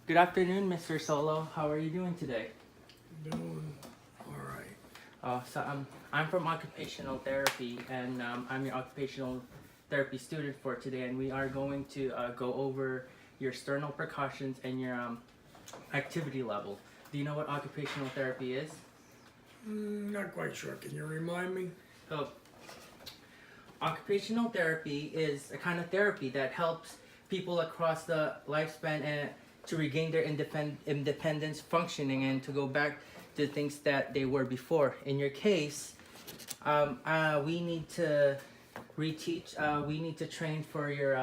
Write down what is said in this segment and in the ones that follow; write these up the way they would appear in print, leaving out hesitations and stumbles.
Good afternoon, Mr. Solo. How are you doing today? Doing all right. I'm from occupational therapy, and I'm your occupational therapy student for today, and we are going to go over your sternal precautions and your activity level. Do you know what occupational therapy is? Not quite sure. Can you remind me? So, occupational therapy is a kind of therapy that helps people across the lifespan and to regain their independence, functioning, and to go back to things that they were before. In your case, we need to reteach. We need to train for your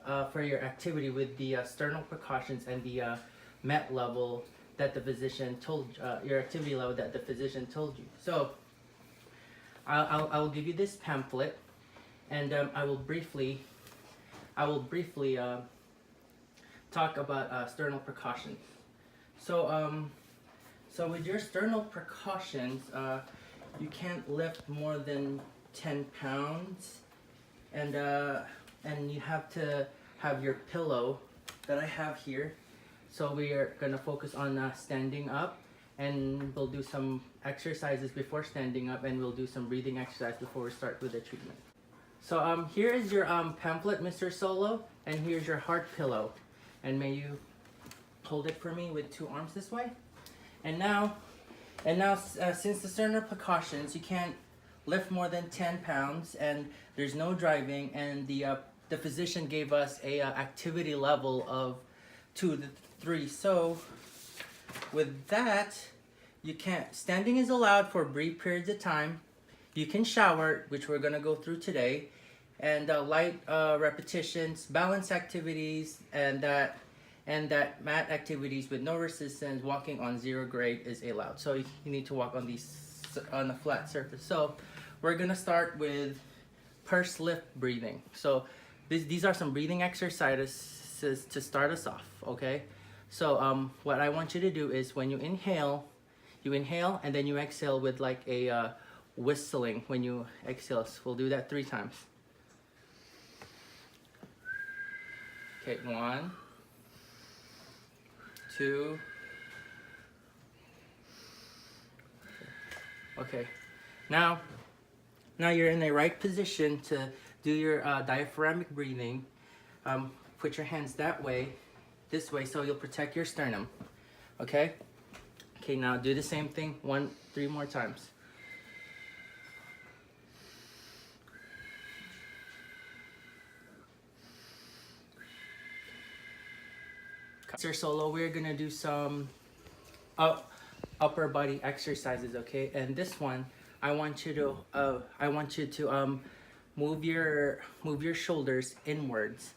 activity with the sternal precautions and the MET level that the physician told your activity level that the physician told you. So I will give you this pamphlet, and I will briefly talk about sternal precautions. So with your sternal precautions, you can't lift more than 10 pounds, and you have to have your pillow that I have here. So we are gonna focus on standing up, and we'll do some exercises before standing up, and we'll do some breathing exercise before we start with the treatment. So here is your pamphlet, Mr. Solo, and here's your heart pillow. And may you hold it for me with two arms this way. And now, since the sternal precautions, you can't lift more than 10 pounds, and there's no driving, and the physician gave us a activity level of 2 to 3. So with that, you can't. Standing is allowed for brief periods of time. You can shower, which we're gonna go through today, and light repetitions, balance activities, and that mat activities with no resistance, walking on 0 grade is allowed. So you need to walk on a flat surface. So we're gonna start with pursed lip breathing. So these are some breathing exercises to start us off. Okay. So what I want you to do is when you inhale, and then you exhale with like a whistling when you exhale. So we'll do that 3 times. Okay, 1, 2. Okay, now you're in the right position to do your diaphragmatic breathing. Put your hands this way, so you'll protect your sternum. Okay. Okay, now do the same thing 3 more times. Mr. Solo, we're gonna do some upper body exercises, okay? And this one, I want you to move your shoulders inwards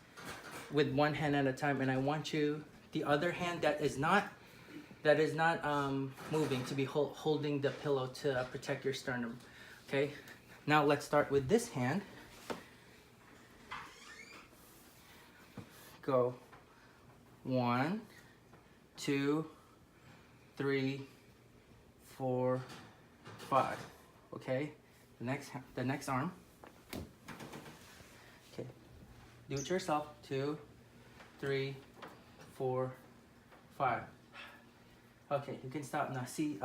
with one hand at a time, and I want you the other hand that is not moving to be holding the pillow to protect your sternum. Okay. Now let's start with this hand. Go. 1, 2, 3, 4, 5. Okay. The next arm. Okay. Do it yourself. 2, 3, 4, 5. Okay, you can stop now. See,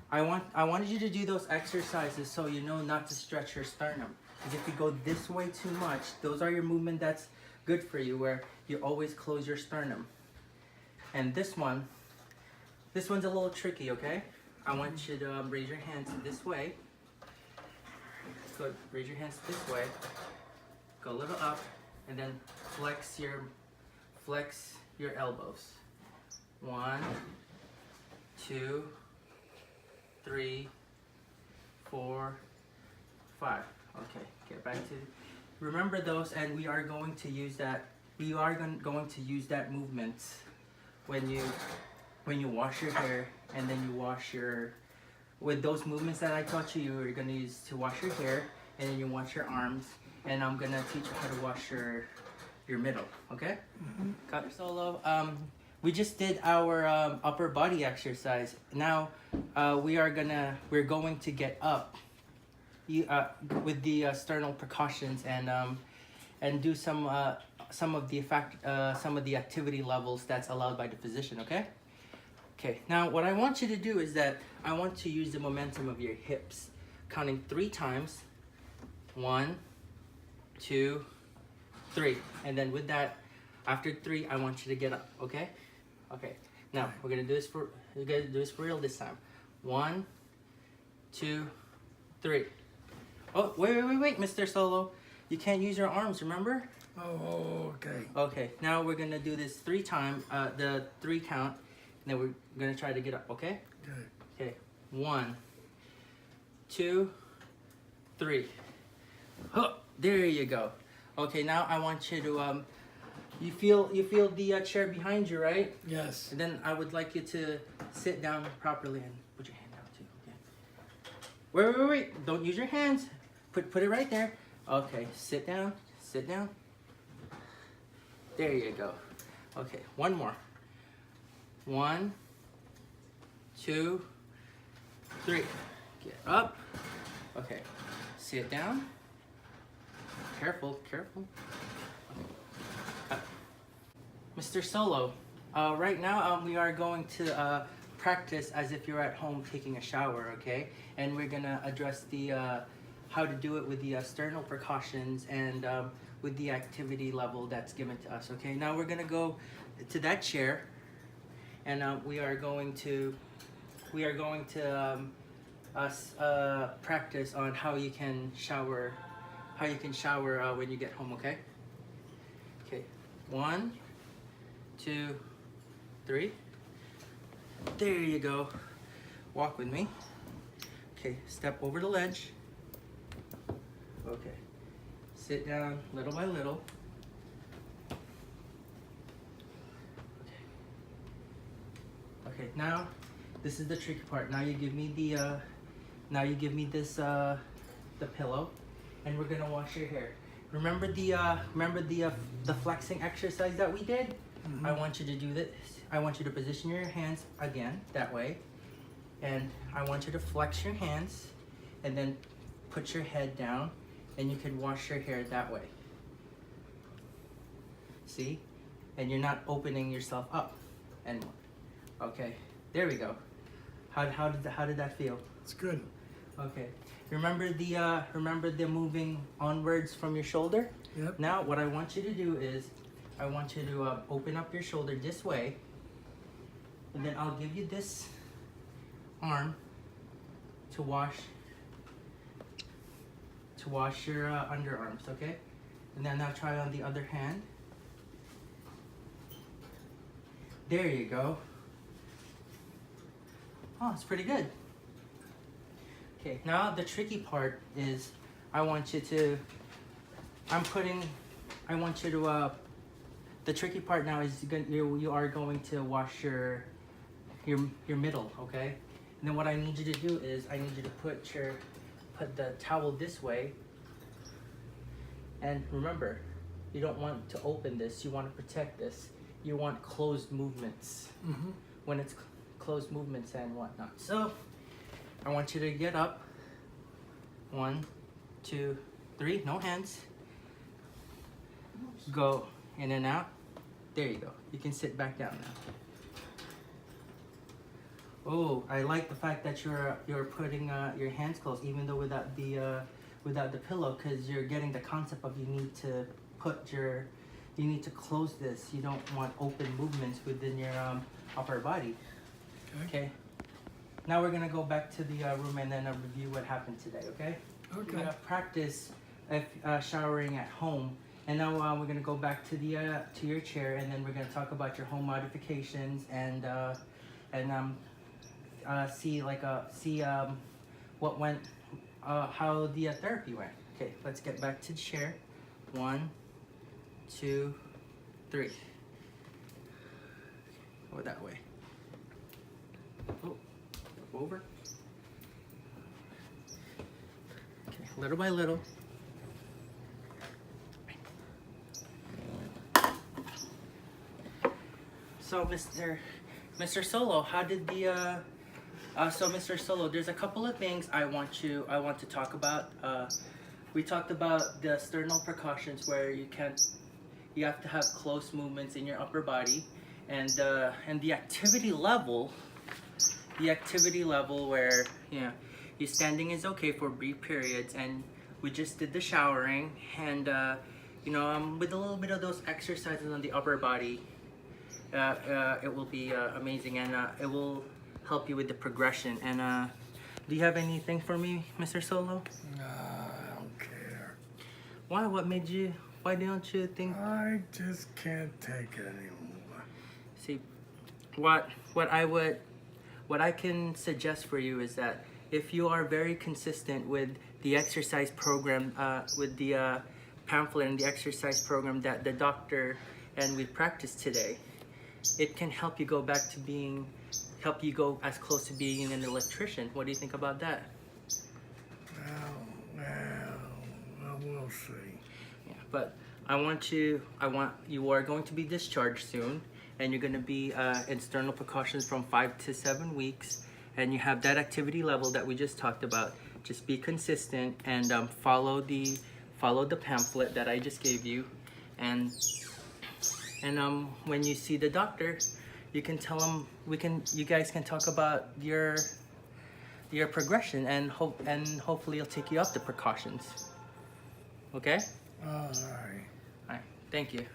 I wanted you to do those exercises so you know not to stretch your sternum. Because if you go this way too much, those are your movement that's good for you, where you always close your sternum. And this one's a little tricky, okay? I want you to raise your hands this way. Good. Raise your hands this way. Go a little up, and then flex your elbows. 1, 2, 3, 4, 5. Okay, get back to. Remember those, and we are going to use that. We are going to use that movement when you wash your hair, and then you wash your. With those movements that I taught you, you're gonna use to wash your hair, and then you wash your arms, and I'm gonna teach you how to wash your middle. Okay? Got it. Solo. We just did our upper body exercise. Now we're going to get up with the sternal precautions and do some some of the activity levels that's allowed by the physician. Okay. Okay. Now, what I want you to do is that I want to use the momentum of your hips, counting 3 times. 1, 2, 3, and then with that, after 3, I want you to get up. Okay. Okay. Now we're gonna do this for real this time. 1, 2, 3. Oh, wait, Mr. Solo. You can't use your arms, remember? Oh, okay. Okay, now we're gonna do this 3 times, the 3 count, and then we're gonna try to get up, okay? Okay. Okay, 1, 2, 3. Oh, there you go. Okay, now I want you to, you feel the chair behind you, right? Yes. And then I would like you to sit down properly and put your hand down too, okay? Wait. Don't use your hands. Put it right there. Okay, sit down. There you go. Okay, one more. 1, 2, 3. Get up. Okay, sit down. Careful. Mr. Solo, right now we are going to practice as if you're at home taking a shower, okay? And we're gonna address the how to do it with the sternal precautions and with the activity level that's given to us, okay? Now we're gonna go to that chair, and we are going to practice on how you can shower when you get home, okay? Okay, 1, 2, 3. There you go. Walk with me. Okay, step over the ledge. Okay, sit down little by little. Okay, now this is the tricky part. Now you give me this the pillow, and we're gonna wash your hair. Remember the flexing exercise that we did? Mm-hmm. I want you to do this. I want you to position your hands again that way, and I want you to flex your hands, and then put your head down, and you can wash your hair that way. See? And you're not opening yourself up anymore. Okay, there we go. How did that feel? It's good. Okay. Remember the moving onwards from your shoulder? Yep. Now what I want you to do is I want you to open up your shoulder this way, and then I'll give you this arm to wash your underarms, okay? And then now try on the other hand. There you go. Oh, it's pretty good. Okay, now the tricky part is the tricky part now is you are going to wash your middle, okay? And then what I need you to do is I need you to put the towel this way. And remember, you don't want to open this, you want to protect this. You want closed movements. Mm-hmm. When it's closed movements and whatnot. So I want you to get up. 1, 2, 3. No hands. Go in and out. There you go. You can sit back down now. Oh, I like the fact that you're putting your hands closed, even though without the pillow, because you're getting the concept of you need to close this. You don't want open movements within your upper body. Okay. Now we're gonna go back to the room and then review what happened today. Okay. Okay. We're gonna practice showering at home, and now we're gonna go back to your chair, and then we're gonna talk about your home modifications and see what went, how the therapy went. Okay. Let's get back to the chair. 1, 2, 3. Go that way. Oh, over. Okay, little by little. So, Mr. Solo, how did the so Mr. Solo, there's a couple of things I want to talk about. We talked about the sternal precautions where you you have to have close movements in your upper body, and the activity level where your standing is okay for brief periods, and we just did the showering, and with a little bit of those exercises on the upper body, it will be amazing, and it will help you with the progression. And do you have anything for me, Mr. Solo? Nah, I don't care. Why? Why don't you think? I just can't take it anymore. See, what I can suggest for you is that if you are very consistent with the exercise program, with the pamphlet and the exercise program that the doctor and we practiced today, it can help you go as close to being an electrician. What do you think about that? Well, we'll see. Yeah, but you are going to be discharged soon, and you're going to be in sternal precautions from 5 to 7 weeks, and you have that activity level that we just talked about. Just be consistent and follow the pamphlet that I just gave you, and when you see the doctor, you can tell him, you guys can talk about your progression, and hopefully he'll take you up the precautions. Okay? All right. All right. Thank you.